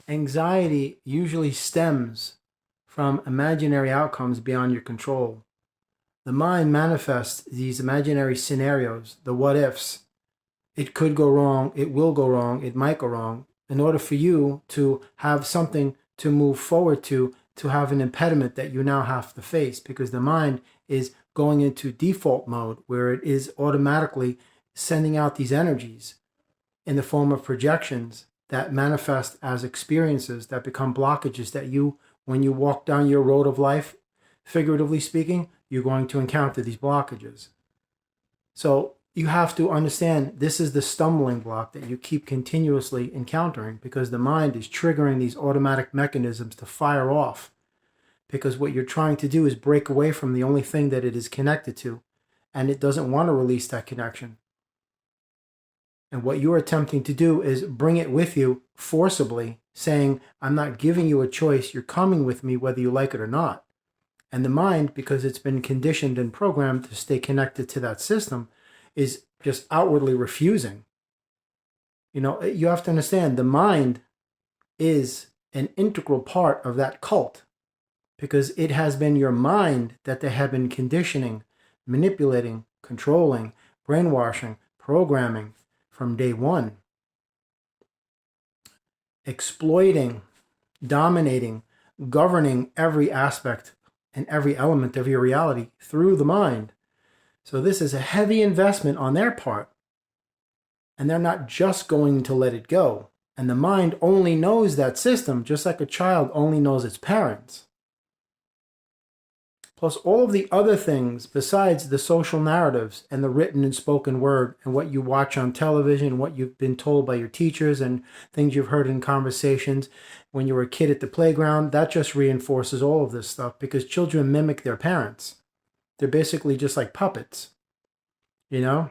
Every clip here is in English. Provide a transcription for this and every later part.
Anxiety usually stems from imaginary outcomes beyond your control. The mind manifests these imaginary scenarios, the what ifs. It could go wrong, it will go wrong, it might go wrong, in order for you to have something to move forward to have an impediment that you now have to face, because the mind is going into default mode where it is automatically sending out these energies in the form of projections that manifest as experiences that become blockages that you, when you walk down your road of life, figuratively speaking, you're going to encounter these blockages. So you have to understand this is the stumbling block that you keep continuously encountering, because the mind is triggering these automatic mechanisms to fire off, because what you're trying to do is break away from the only thing that it is connected to, and it doesn't want to release that connection. And what you're attempting to do is bring it with you forcibly, saying, I'm not giving you a choice, you're coming with me whether you like it or not. And the mind, because it's been conditioned and programmed to stay connected to that system, is just outwardly refusing. You have to understand the mind is an integral part of that cult, because it has been your mind that they have been conditioning, manipulating, controlling, brainwashing, programming from day one, exploiting, dominating, governing every aspect and every element of your reality through the mind. So this is a heavy investment on their part, and they're not just going to let it go. And the mind only knows that system, just like a child only knows its parents. Plus all of the other things besides the social narratives and the written and spoken word and what you watch on television, what you've been told by your teachers and things you've heard in conversations when you were a kid at the playground, that just reinforces all of this stuff, because children mimic their parents. They're basically just like puppets, and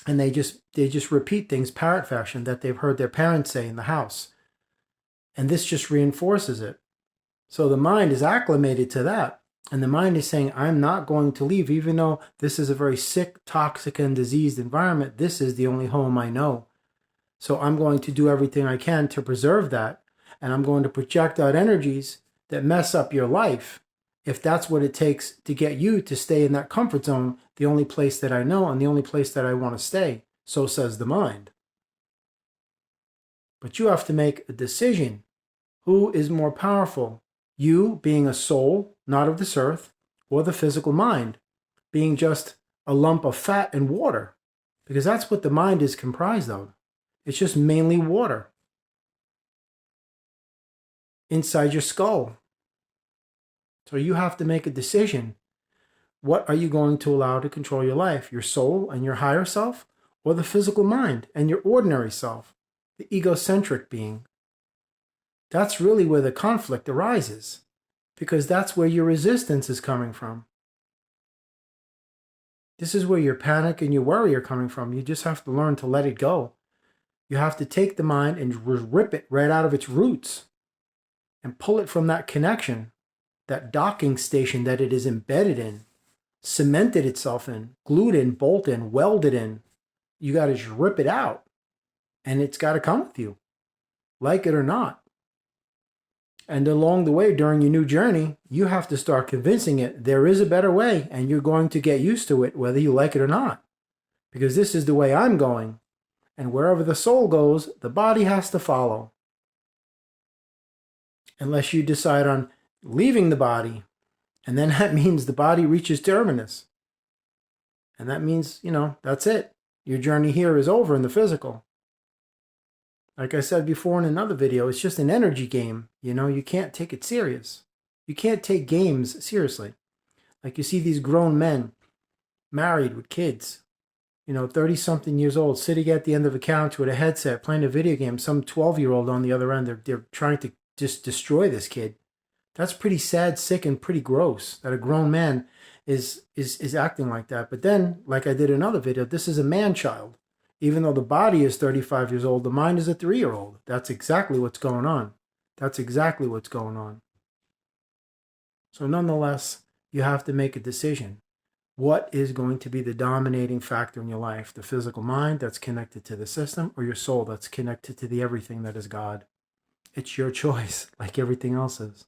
they just repeat things parrot fashion that they've heard their parents say in the house. And this just reinforces it. So the mind is acclimated to that. And the mind is saying, I'm not going to leave, even though this is a very sick, toxic, and diseased environment. This is the only home I know. So I'm going to do everything I can to preserve that. And I'm going to project out energies that mess up your life, if that's what it takes to get you to stay in that comfort zone, the only place that I know and the only place that I want to stay. So says the mind. But you have to make a decision. Who is more powerful? You being a soul, not of this earth, or the physical mind, being just a lump of fat and water, because that's what the mind is comprised of. It's just mainly water inside your skull. So you have to make a decision. What are you going to allow to control your life? Your soul and your higher self, or the physical mind and your ordinary self, the egocentric being? That's really where the conflict arises, because that's where your resistance is coming from. This is where your panic and your worry are coming from. You just have to learn to let it go. You have to take the mind and rip it right out of its roots and pull it from that connection, that docking station that it is embedded in, cemented itself in, glued in, bolted in, welded in. You got to just rip it out, and it's got to come with you, like it or not. And along the way, during your new journey, you have to start convincing it there is a better way, and you're going to get used to it whether you like it or not. Because this is the way I'm going. And wherever the soul goes, the body has to follow. Unless you decide on leaving the body, and then that means the body reaches terminus. And that means, that's it. Your journey here is over in the physical. Like I said before in another video, it's just an energy game. You can't take it serious. You can't take games seriously. Like you see these grown men married with kids, 30-something years old, sitting at the end of a couch with a headset playing a video game. Some 12-year-old on the other end, they're trying to just destroy this kid. That's pretty sad, sick, and pretty gross that a grown man is acting like that. But then, like I did in another video, this is a man-child. Even though the body is 35 years old, the mind is a 3-year-old. That's exactly what's going on. That's exactly what's going on. So nonetheless, you have to make a decision. What is going to be the dominating factor in your life? The physical mind that's connected to the system, or your soul that's connected to the everything that is God? it's your choice, like everything else is.